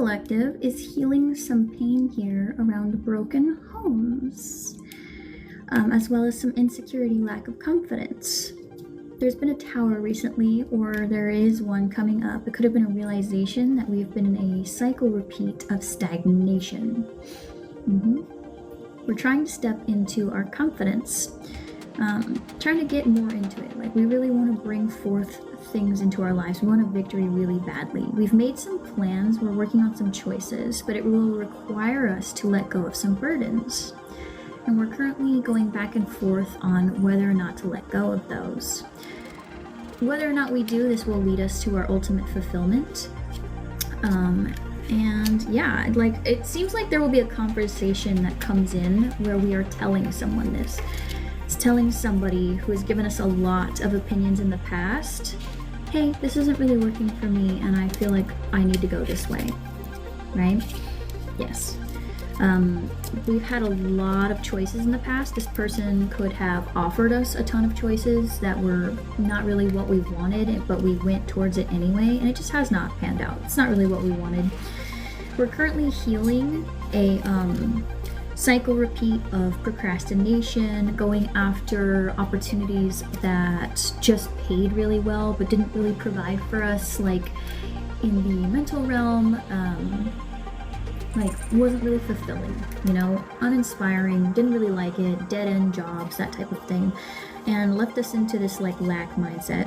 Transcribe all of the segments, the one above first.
collective is healing some pain here around broken homes, as well as some insecurity, lack of confidence. There's been a tower recently, or there is one coming up. It could have been a realization that we've been in a cycle repeat of stagnation. We're trying to step into our confidence, trying to get more into it. Like, we really want to bring forth things into our lives. We want a victory really badly. We've made some plans, we're working on some choices, but it will require us to let go of some burdens. And we're currently going back and forth on whether or not to let go of those. Whether or not we do, this will lead us to our ultimate fulfillment. And yeah, like, it seems like there will be a conversation that comes in where we are telling someone this. It's telling somebody who has given us a lot of opinions in the past, hey, this isn't really working for me and I feel like I need to go this way, right? Yes. We've had a lot of choices in the past. This person could have offered us a ton of choices that were not really what we wanted, but we went towards it anyway, and it just has not panned out. It's not really what we wanted. We're currently healing a cycle repeat of procrastination, going after opportunities that just paid really well but didn't really provide for us, like in the mental realm, like wasn't really fulfilling, you know, uninspiring, didn't really like it, dead-end jobs, that type of thing, and left us into this like lack mindset.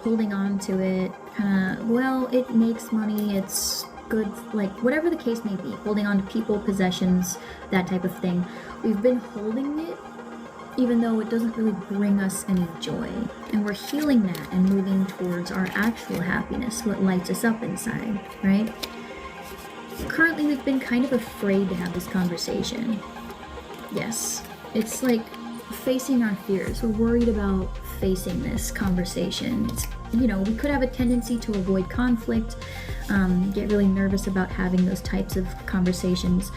Holding on to it, kind of, well, it makes money, it's good, like whatever the case may be, holding on to people, possessions, that type of thing. We've been holding it even though it doesn't really bring us any joy, and we're healing that and moving towards our actual happiness, what lights us up inside, right? Currently, we've been kind of afraid to have this conversation. Yes, it's like facing our fears. We're worried about facing this conversation. It's, you know, we could have a tendency to avoid conflict, get really nervous about having those types of conversations,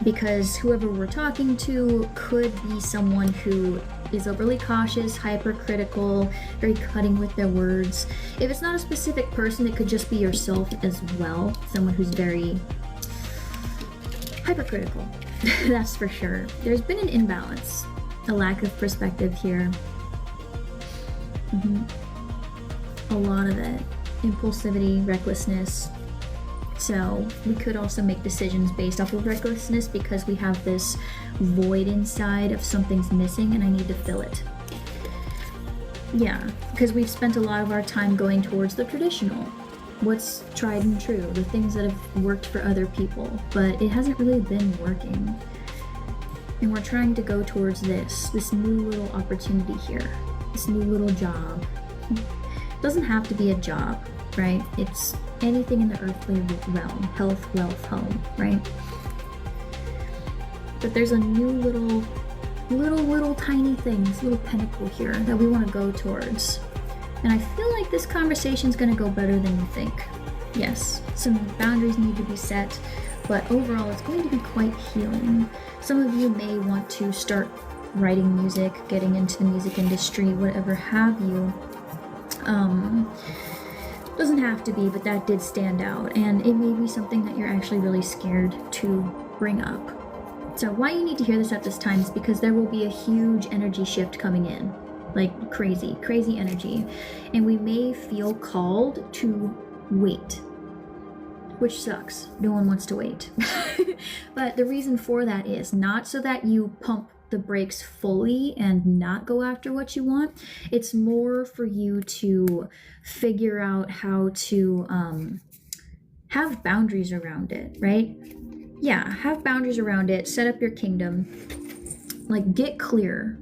because whoever we're talking to could be someone who is overly cautious, hypercritical, very cutting with their words. If it's not a specific person, it could just be yourself as well, someone who's very hypercritical. That's for sure. There's been an imbalance, a lack of perspective here. A lot of it. Impulsivity, recklessness. So we could also make decisions based off of recklessness because we have this void inside of something's missing and I need to fill it. Yeah, because we've spent a lot of our time going towards the traditional, what's tried and true, the things that have worked for other people, but it hasn't really been working. And we're trying to go towards this new little opportunity here, this new little job. It doesn't have to be a job, right? It's anything in the earthly realm, health, wealth, home, right? But there's a new little tiny things, little pinnacle here that we want to go towards. And I feel like this conversation is going to go better than you think. Yes, some boundaries need to be set, but overall it's going to be quite healing. Some of you may want to start writing music, getting into the music industry, whatever have you. Doesn't have to be, but that did stand out, and it may be something that you're actually really scared to bring up. So why you need to hear this at this time is because there will be a huge energy shift coming in, like crazy energy, and we may feel called to wait, which sucks. No one wants to wait. But the reason for that is not so that you pump the brakes fully and not go after what you want. It's more for you to figure out how to have boundaries around it, right? Yeah, have boundaries around it, set up your kingdom, like get clear,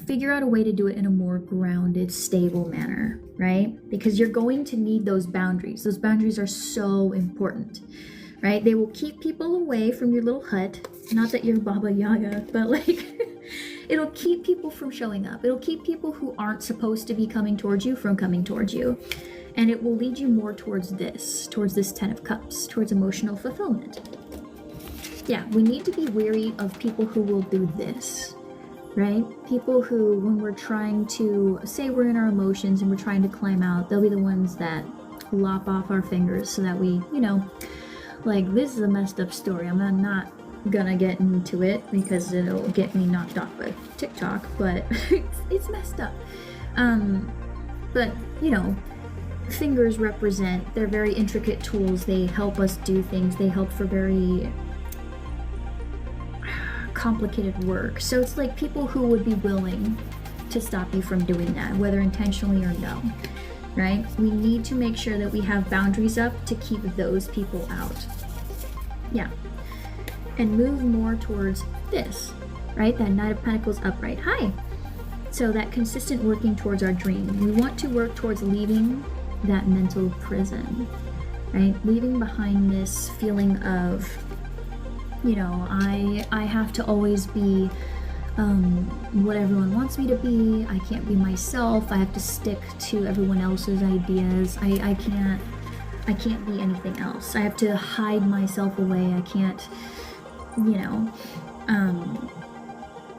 figure out a way to do it in a more grounded, stable manner, right? Because you're going to need those boundaries. Those boundaries are so important, right? They will keep people away from your little hut. Not that you're Baba Yaga, but like, it'll keep people from showing up. It'll keep people who aren't supposed to be coming towards you from coming towards you. And it will lead you more towards this 10 of Cups, towards emotional fulfillment. Yeah, we need to be wary of people who will do this, right? People who, when we're trying to, say we're in our emotions and we're trying to climb out, they'll be the ones that lop off our fingers so that we, like, this is a messed up story. I'm not gonna get into it because it'll get me knocked off of TikTok, but it's messed up. But fingers represent, they're very intricate tools. They help us do things. They help for very complicated work. So it's like people who would be willing to stop you from doing that, whether intentionally or no, right? We need to make sure that we have boundaries up to keep those people out. Yeah. And move more towards this, right? That Knight of Pentacles upright. Hi. So that consistent working towards our dream. We want to work towards leaving that mental prison, right? Leaving behind this feeling of, I have to always be what everyone wants me to be. I can't be myself. I have to stick to everyone else's ideas. I can't be anything else. I have to hide myself away. I can't,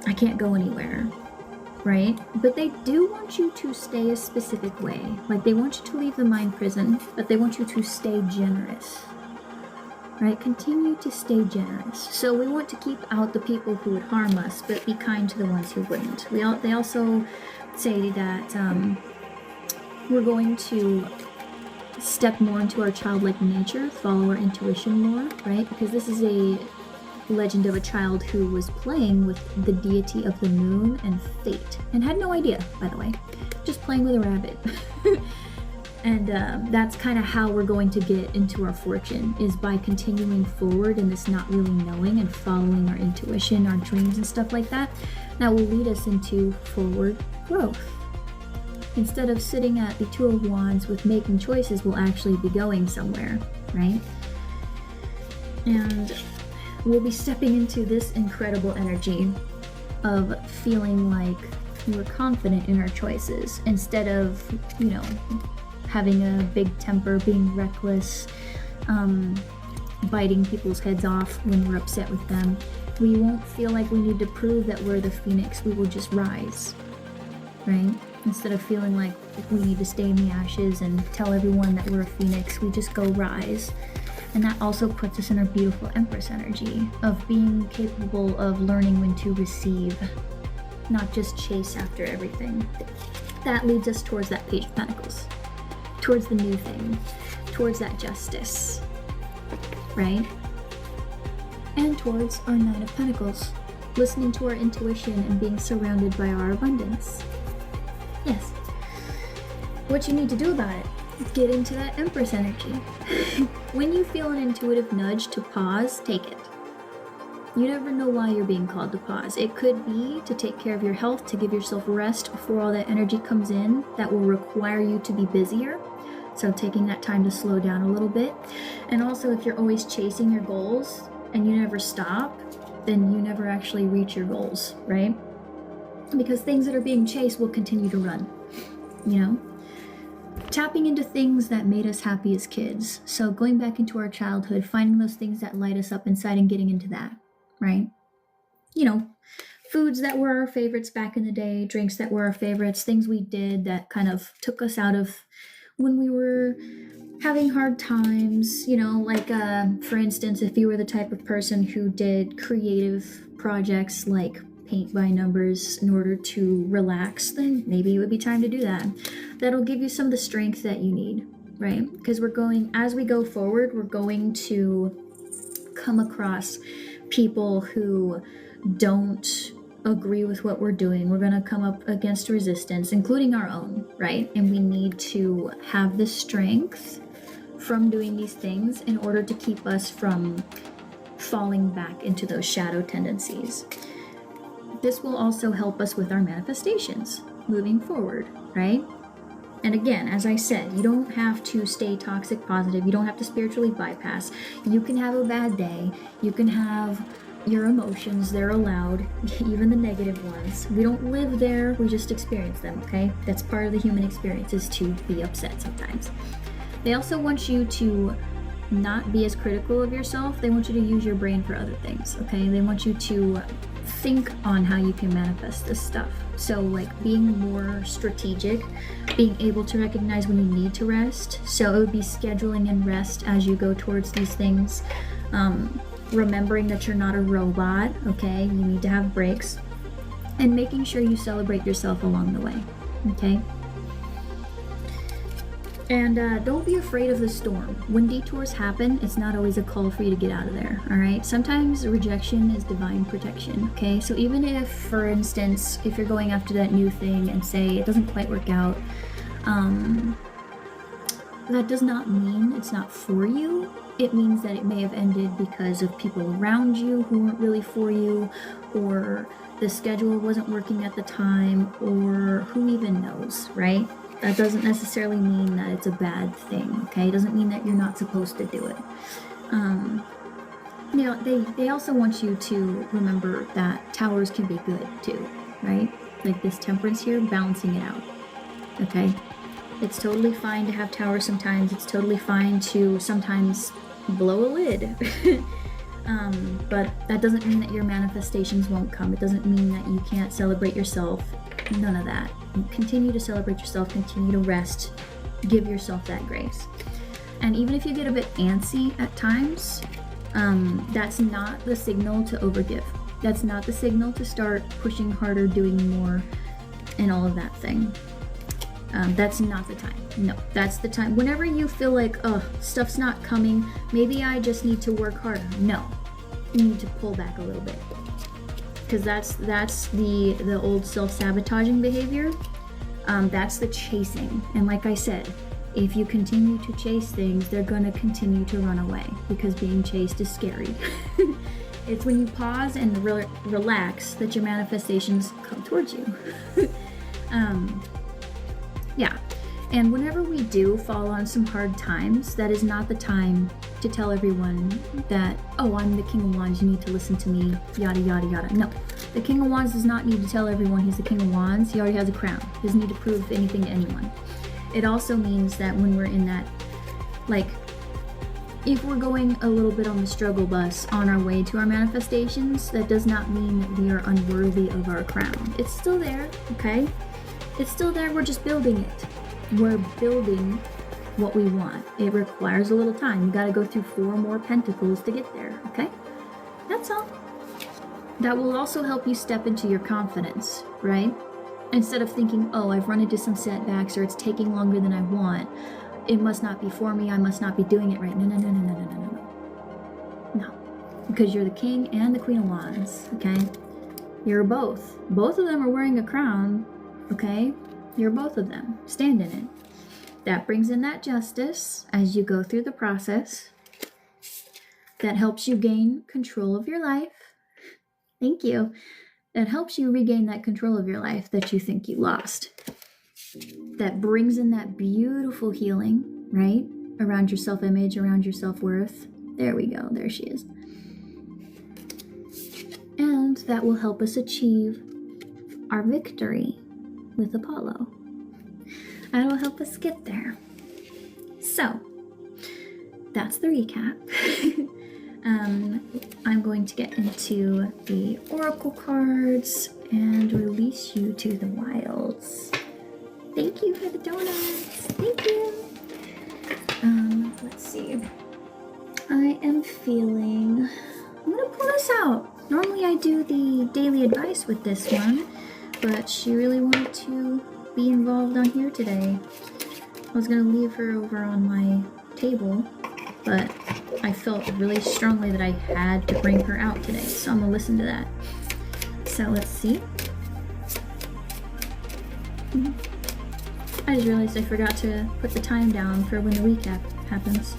I can't go anywhere, right? But they do want you to stay a specific way. Like, they want you to leave the mind prison, but they want you to stay generous, right? Continue to stay generous. So we want to keep out the people who would harm us, but be kind to the ones who wouldn't. They also say that we're going to step more into our childlike nature, follow our intuition more, right? Because this is a legend of a child who was playing with the deity of the moon and fate, and had no idea, by the way, just playing with a rabbit. And that's kind of how we're going to get into our fortune, is by continuing forward in this not really knowing and following our intuition, our dreams and stuff like that. That will lead us into forward growth. Instead of sitting at the Two of Wands with making choices, we'll actually be going somewhere, right? And we'll be stepping into this incredible energy of feeling like we're confident in our choices instead of, having a big temper, being reckless, biting people's heads off when we're upset with them. We won't feel like we need to prove that we're the phoenix. We will just rise, right? Instead of feeling like we need to stay in the ashes and tell everyone that we're a phoenix, we just go rise. And that also puts us in our beautiful Empress energy of being capable of learning when to receive, not just chase after everything. That leads us towards that Page of Pentacles, towards the new thing, towards that justice, right? And towards our Nine of Pentacles, listening to our intuition and being surrounded by our abundance. Yes. What you need to do about it, get into that Empress energy. When you feel an intuitive nudge to pause, take it. You never know why you're being called to pause. It could be to take care of your health, to give yourself rest before all that energy comes in that will require you to be busier. So taking that time to slow down a little bit. And also, if you're always chasing your goals and you never stop, then you never actually reach your goals, right? Because things that are being chased will continue to run, Tapping into things that made us happy as kids. So going back into our childhood, finding those things that light us up inside and getting into that, right? Foods that were our favorites back in the day, drinks that were our favorites, things we did that kind of took us out of when we were having hard times, for instance, if you were the type of person who did creative projects like paint by numbers in order to relax, then maybe it would be time to do that. That'll give you some of the strength that you need, right? Because as we go forward, we're going to come across people who don't agree with what we're doing. We're going to come up against resistance, including our own, right? And we need to have the strength from doing these things in order to keep us from falling back into those shadow tendencies. This will also help us with our manifestations moving forward, right? And again, as I said, you don't have to stay toxic positive. You don't have to spiritually bypass. You can have a bad day. You can have your emotions. They're allowed, even the negative ones. We don't live there. We just experience them, okay? That's part of the human experience, is to be upset sometimes. They also want you to not be as critical of yourself. They want you to use your brain for other things, okay? They want you to think on how you can manifest this stuff. So like being more strategic, being able to recognize when you need to rest. So it would be scheduling in rest as you go towards these things. Remembering that you're not a robot, okay? You need to have breaks. And making sure you celebrate yourself along the way, okay? And don't be afraid of the storm. When detours happen, it's not always a call for you to get out of there, all right? Sometimes rejection is divine protection, okay? So even if, for instance, if you're going after that new thing and say it doesn't quite work out, that does not mean it's not for you. It means that it may have ended because of people around you who weren't really for you, or the schedule wasn't working at the time, or who even knows, right? That doesn't necessarily mean that it's a bad thing, okay? It doesn't mean that you're not supposed to do it. You know, they also want you to remember that towers can be good too, right? Like this temperance here, balancing it out, okay? It's totally fine to have towers sometimes. It's totally fine to sometimes blow a lid. But that doesn't mean that your manifestations won't come. It doesn't mean that you can't celebrate yourself. None of that. Continue to celebrate yourself, continue to rest, give yourself that grace. And even if you get a bit antsy at times, that's not the signal to overgive. That's not the signal to start pushing harder, doing more, and all of that thing. That's not the time. No, that's the time. Whenever you feel like, oh, stuff's not coming, maybe I just need to work harder. No, you need to pull back a little bit. Because that's the old self-sabotaging behavior. That's the chasing. And like I said, if you continue to chase things, they're going to continue to run away, because being chased is scary. It's when you pause and relax that your manifestations come towards you. Yeah. And whenever we do fall on some hard times, that is not the time to tell everyone that, oh, I'm the King of Wands, you need to listen to me, yada, yada, yada. No, the King of Wands does not need to tell everyone he's the King of Wands. He already has a crown. He doesn't need to prove anything to anyone. It also means that when we're in that, like, if we're going a little bit on the struggle bus on our way to our manifestations, that does not mean that we are unworthy of our crown. It's still there, okay? It's still there, we're just building it. We're building what we want. It requires a little time. You gotta go through 4 more pentacles to get there, okay? That's all. That will also help you step into your confidence, right? Instead of thinking, oh, I've run into some setbacks, or it's taking longer than I want, it must not be for me, I must not be doing it right. No, no, no, no, no, no, no, no. No. Because you're the King and the Queen of Wands, okay? You're both. Both of them are wearing a crown, okay? You're both of them. Stand in it. That brings in that justice as you go through the process. That helps you gain control of your life. Thank you. That helps you regain that control of your life that you think you lost. That brings in that beautiful healing, right? Around your self-image, around your self-worth. There we go. There she is. And that will help us achieve our victory with Apollo. And it will help us get there. So, that's the recap. I'm going to get into the oracle cards and release you to the wilds. Thank you for the donuts. Thank you. Let's see. I am feeling... I'm going to pull this out. Normally I do the daily advice with this one, but she really wanted to be involved on here today. I was going to leave her over on my table, but I felt really strongly that I had to bring her out today, so I'm going to listen to that. So let's see. I just realized I forgot to put the time down for when the recap happens.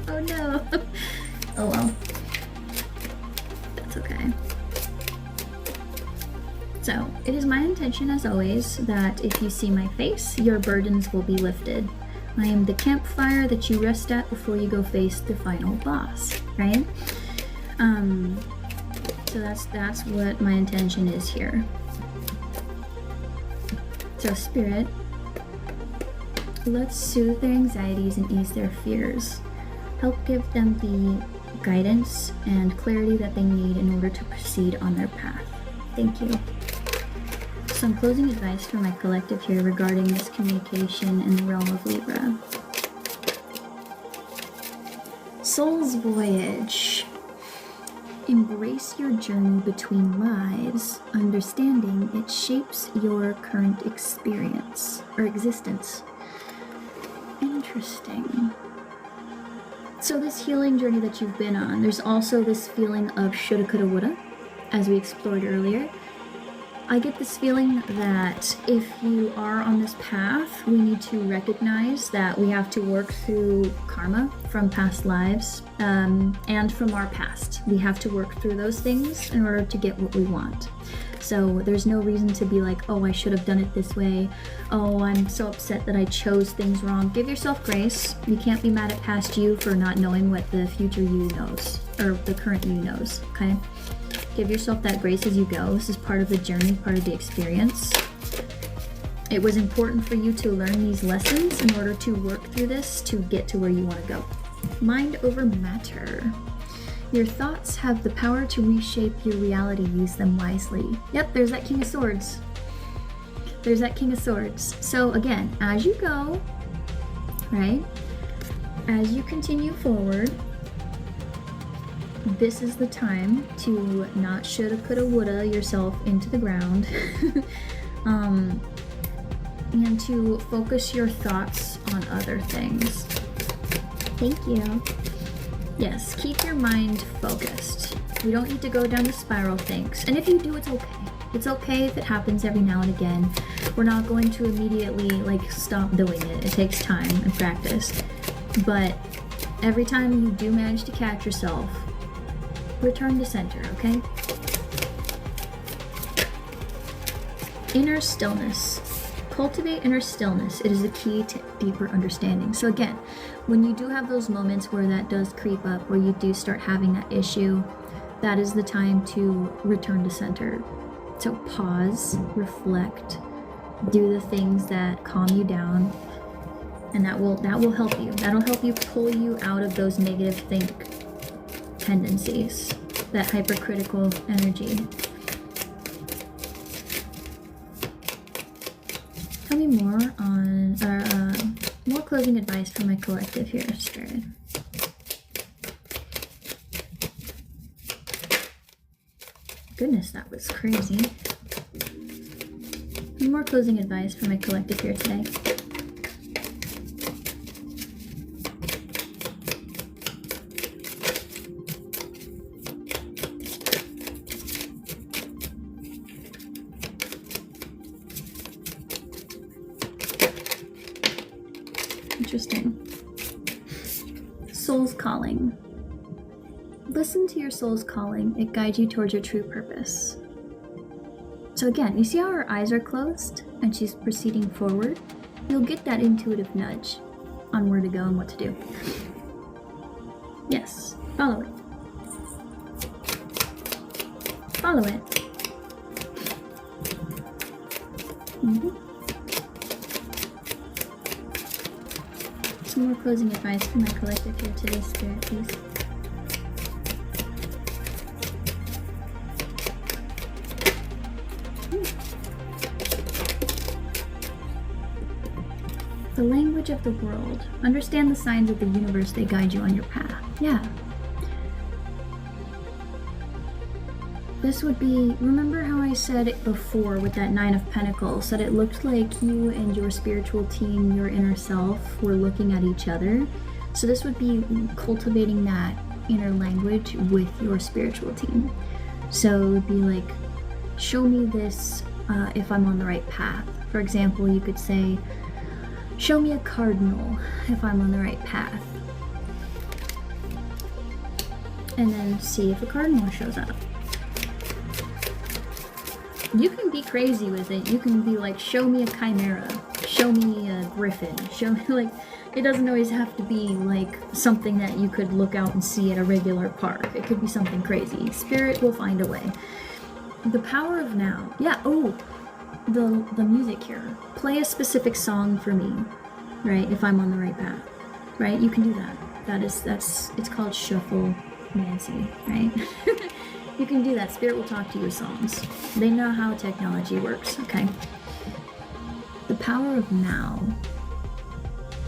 Oh no. Oh well. That's okay. So, it is my intention, as always, that if you see my face, your burdens will be lifted. I am the campfire that you rest at before you go face the final boss, right? So that's what my intention is here. So, Spirit, let's soothe their anxieties and ease their fears. Help give them the guidance and clarity that they need in order to proceed on their path. Thank you. Some closing advice for my collective here regarding this communication in the realm of Libra. Soul's voyage. Embrace your journey between lives, understanding it shapes your current experience or existence. Interesting. So this healing journey that you've been on, there's also this feeling of shoulda, coulda, woulda, as we explored earlier. I get this feeling that if you are on this path, we need to recognize that we have to work through karma from past lives and from our past. We have to work through those things in order to get what we want. So there's no reason to be like, oh, I should have done it this way. Oh, I'm so upset that I chose things wrong. Give yourself grace. You can't be mad at past you for not knowing what the future you knows, or the current you knows, okay? Give yourself that grace as you go. This is part of the journey, part of the experience. It was important for you to learn these lessons in order to work through this to get to where you want to go. Mind over matter. Your thoughts have the power to reshape your reality. Use them wisely. Yep, there's that King of Swords. There's that King of Swords. So again, as you go, right? As you continue forward, this is the time to not shoulda, coulda, woulda yourself into the ground and to focus your thoughts on other things. Thank you. Yes, keep your mind focused. You don't need to go down the spiral things. And if you do, it's okay. It's okay if it happens every now and again. We're not going to immediately stop doing it. It takes time and practice. But every time you do manage to catch yourself, return to center, okay? Inner stillness. Cultivate inner stillness. It is the key to deeper understanding. So again, when you do have those moments where that does creep up, where you do start having that issue, that is the time to return to center. So pause, reflect, do the things that calm you down, and that will help you. That'll help you pull you out of those negative think tendencies, that hypercritical energy. Tell me more on more closing advice for my collective here, Spirit. Goodness, that was crazy. More closing advice for my collective here today. Interesting. Soul's calling. Listen to your soul's calling. It guides you towards your true purpose. So again, you see how her eyes are closed and she's proceeding forward? You'll get that intuitive nudge on where to go and what to do. Yes, follow it. Follow it. Some more closing advice for my collective here today, Spirit, please. The language of the world. Understand the signs of the universe, they guide you on your path. Yeah. This would be, remember how I said it before with that Nine of Pentacles, that it looked like you and your spiritual team, your inner self, were looking at each other. So this would be cultivating that inner language with your spiritual team. So it would be like, show me this if I'm on the right path. For example, you could say, show me a cardinal if I'm on the right path. And then see if a cardinal shows up. You can be crazy with it. You can be like, show me a chimera, show me a griffin, show me, like, it doesn't always have to be like something that you could look out and see at a regular park. It could be something crazy. Spirit will find a way. The power of now. Yeah, oh, the music here. Play a specific song for me, right? If I'm on the right path, right? You can do that. It's called shuffle-mancy, right? You can do that. Spirit will talk to you with songs. They know how technology works, okay? The power of now.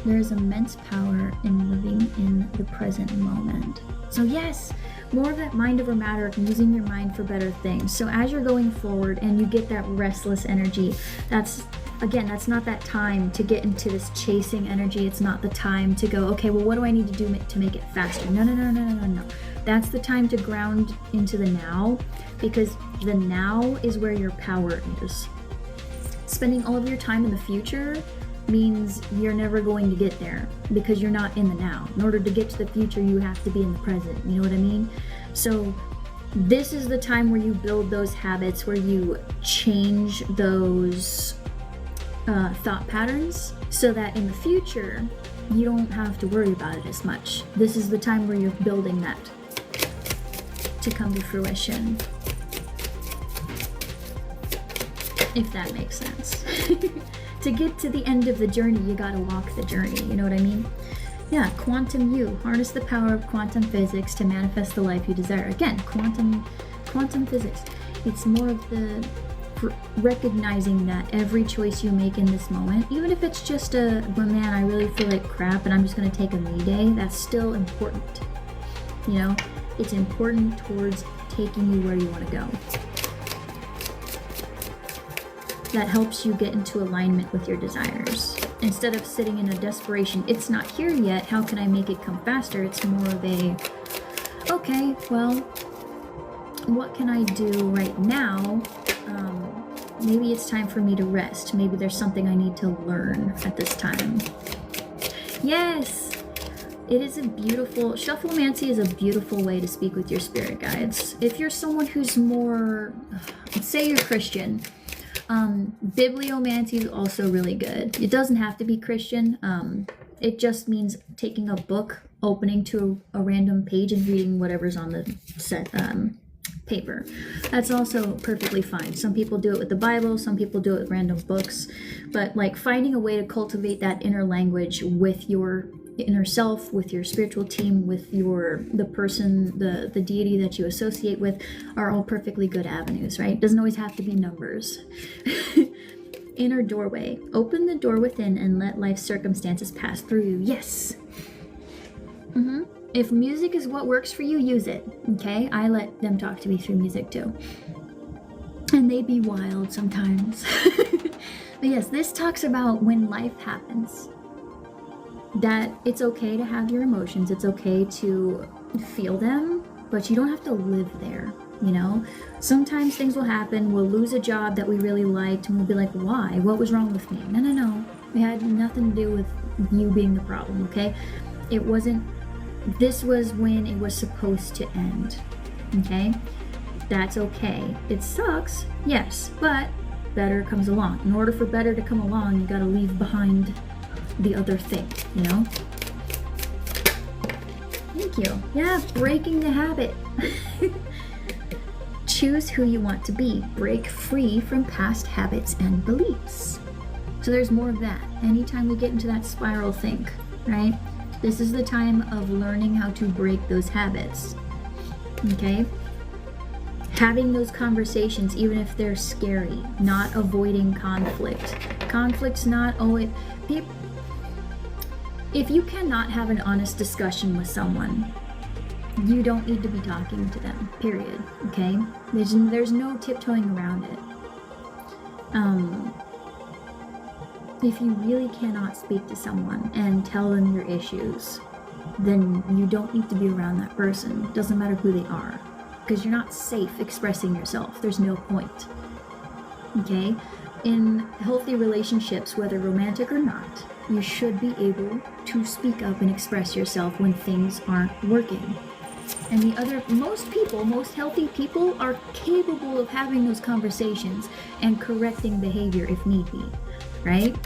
There is immense power in living in the present moment. So yes, more of that mind over matter, using your mind for better things. So as you're going forward and you get that restless energy, that's not that time to get into this chasing energy. It's not the time to go, okay, well, what do I need to do to make it faster? No. That's the time to ground into the now, because the now is where your power is. Spending all of your time in the future means you're never going to get there because you're not in the now. In order to get to the future, you have to be in the present. You know what I mean? So this is the time where you build those habits, where you change those thought patterns so that in the future, you don't have to worry about it as much. This is the time where you're building that to come to fruition. If that makes sense. To get to the end of the journey, you gotta walk the journey, you know what I mean? Yeah, quantum you. Harness the power of quantum physics to manifest the life you desire. Again, quantum physics. It's more of the recognizing that every choice you make in this moment, even if it's just well, man, I really feel like crap and I'm just gonna take a me day, that's still important. You know, it's important towards taking you where you wanna go. That helps you get into alignment with your desires. Instead of sitting in a desperation, it's not here yet, how can I make it come faster? It's more of a, okay, well, what can I do right now? Maybe it's time for me to rest. Maybe there's something I need to learn at this time. Yes! It is a beautiful, shuffle-mancy is a beautiful way to speak with your spirit guides. If you're someone who's more, let's say you're Christian, bibliomancy is also really good. It doesn't have to be Christian. It just means taking a book, opening to a random page and reading whatever's on the set paper. That's also perfectly fine. Some people do it with the Bible, some people do it with random books, but like finding a way to cultivate that inner language with your inner self, with your spiritual team, with the person, the deity that you associate with, are all perfectly good avenues, right? Doesn't always have to be numbers. Inner doorway. Open the door within and let life's circumstances pass through you. Yes. If music is what works for you, use it. Okay? I let them talk to me through music too. And they be wild sometimes. But yes, this talks about when life happens, that it's okay to have your emotions, it's okay to feel them, but you don't have to live there, you know? Sometimes things will happen, we'll lose a job that we really liked, and we'll be like, why? What was wrong with me? No. It had nothing to do with you being the problem, okay? It wasn't, this was when it was supposed to end, okay? That's okay. It sucks, yes, but better comes along. In order for better to come along, you gotta leave behind the other thing, you know? Thank you. Yeah, breaking the habit. Choose who you want to be. Break free from past habits and beliefs. So there's more of that. Anytime we get into that spiral think, right? This is the time of learning how to break those habits. Okay? Having those conversations, even if they're scary, not avoiding conflict. Conflict's not always... If you cannot have an honest discussion with someone, you don't need to be talking to them, period, okay? There's no tiptoeing around it. If you really cannot speak to someone and tell them your issues, then you don't need to be around that person. It doesn't matter who they are, because you're not safe expressing yourself. There's no point, okay? In healthy relationships, whether romantic or not, you should be able to speak up and express yourself when things aren't working. And most healthy people are capable of having those conversations and correcting behavior if need be, right?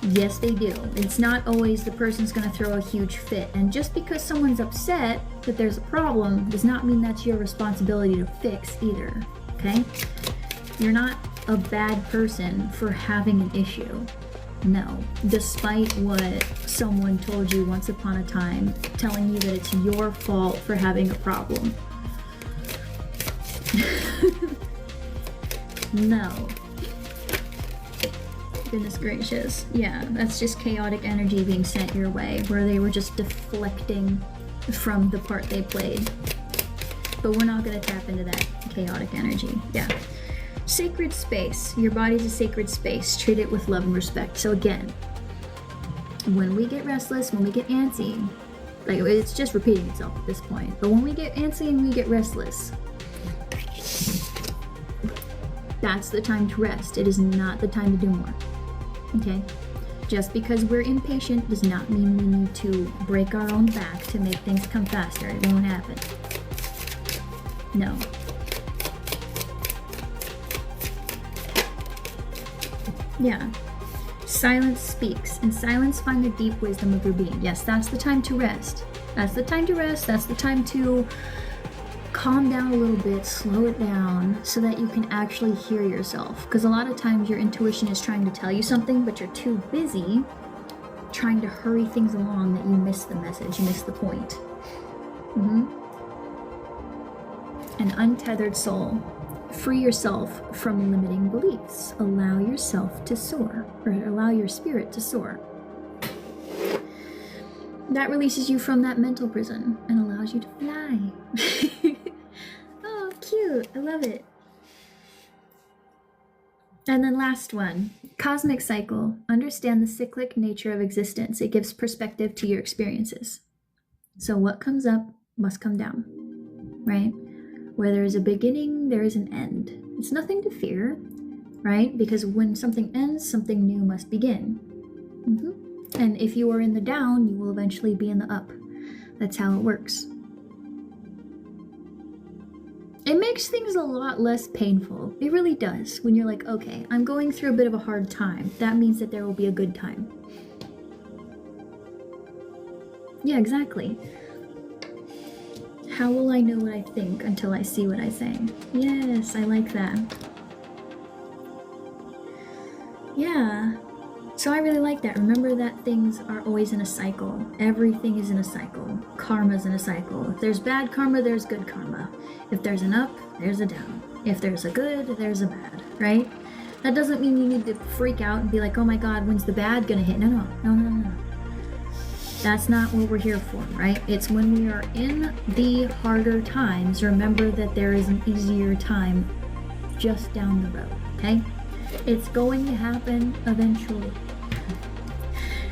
Yes, they do. It's not always the person's gonna throw a huge fit. And just because someone's upset that there's a problem does not mean that's your responsibility to fix either, okay? You're not a bad person for having an issue. No. Despite what someone told you once upon a time, telling you that it's your fault for having a problem. No. Goodness gracious. Yeah, that's just chaotic energy being sent your way, where they were just deflecting from the part they played. But we're not going to tap into that chaotic energy. Yeah. Sacred space. Your body's a sacred space. Treat it with love and respect. So again, when we get restless, when we get antsy, like it's just repeating itself at this point, but when we get antsy and we get restless, that's the time to rest. It is not the time to do more. Okay? Just because we're impatient does not mean we need to break our own back to make things come faster. It won't happen. No. Yeah. Silence speaks, and silence find the deep wisdom of your being. Yes, that's the time to rest. That's the time to rest. That's the time to calm down a little bit, slow it down, so that you can actually hear yourself. Because a lot of times your intuition is trying to tell you something, but you're too busy trying to hurry things along that you miss the message, you miss the point. An untethered soul. Free yourself from limiting beliefs. Allow yourself to soar, or allow your spirit to soar. That releases you from that mental prison and allows you to fly. Oh, cute. I love it. And then last one, cosmic cycle. Understand the cyclic nature of existence. It gives perspective to your experiences. So what comes up must come down, right? Where there is a beginning, there is an end. It's nothing to fear, right? Because when something ends, something new must begin. And if you are in the down, you will eventually be in the up. That's how it works. It makes things a lot less painful. It really does. When you're like, okay, I'm going through a bit of a hard time. That means that there will be a good time. Yeah, exactly. How will I know what I think until I see what I say? Yes, I like that. Yeah. So I really like that. Remember that things are always in a cycle. Everything is in a cycle. Karma's in a cycle. If there's bad karma, there's good karma. If there's an up, there's a down. If there's a good, there's a bad, right? That doesn't mean you need to freak out and be like, oh my God, when's the bad gonna hit? No. That's not what we're here for, right? It's when we are in the harder times, remember that there is an easier time just down the road, okay? It's going to happen eventually.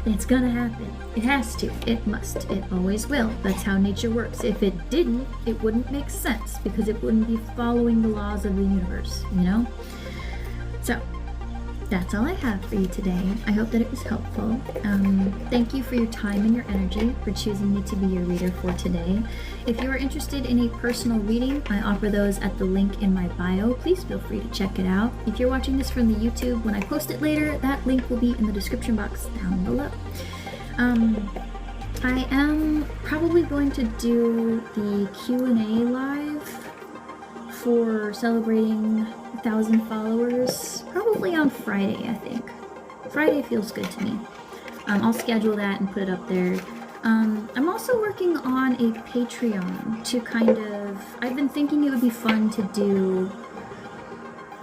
It's gonna happen. It has to. It must. It always will. That's how nature works. If it didn't, it wouldn't make sense because it wouldn't be following the laws of the universe, you know? So, that's all I have for you today. I hope that it was helpful. Thank you for your time and your energy for choosing me to be your reader for today. If you are interested in a personal reading, I offer those at the link in my bio. Please feel free to check it out. If you're watching this from the YouTube, when I post it later, that link will be in the description box down below. I am probably going to do the Q&A live for celebrating 1,000 followers, probably on Friday, I think. Friday feels good to me. I'll schedule that and put it up there. I'm also working on a Patreon to kind of, I've been thinking it would be fun to do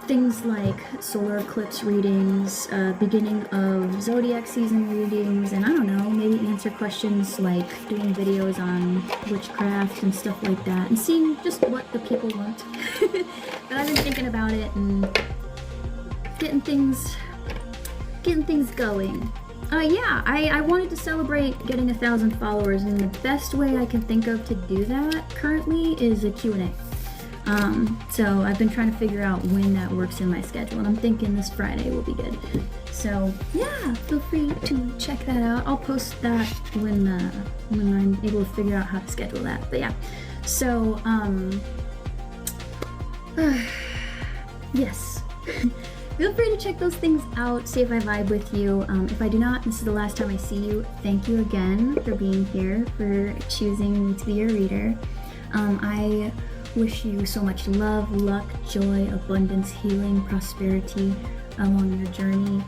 things like solar eclipse readings, beginning of zodiac season readings, and I don't know, maybe answer questions like doing videos on witchcraft and stuff like that, and seeing just what the people want. But I've been thinking about it and getting things going. Yeah, I wanted to celebrate getting 1,000 followers, and the best way I can think of to do that currently is a Q&A. So I've been trying to figure out when that works in my schedule, and I'm thinking this Friday will be good. So yeah, feel free to check that out. I'll post that when I'm able to figure out how to schedule that. But yeah, so yes. Feel free to check those things out, see if I vibe with you. If I do not, this is the last time I see you. Thank you again for being here, for choosing me to be your reader. I wish you so much love, luck, joy, abundance, healing, prosperity, along your journey.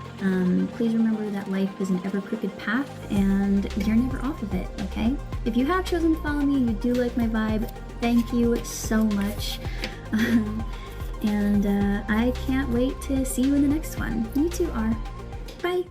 Please remember that life is an ever crooked path and you're never off of it, okay? If you have chosen to follow me, you do like my vibe, thank you so much. And I can't wait to see you in the next one. You too are. Bye.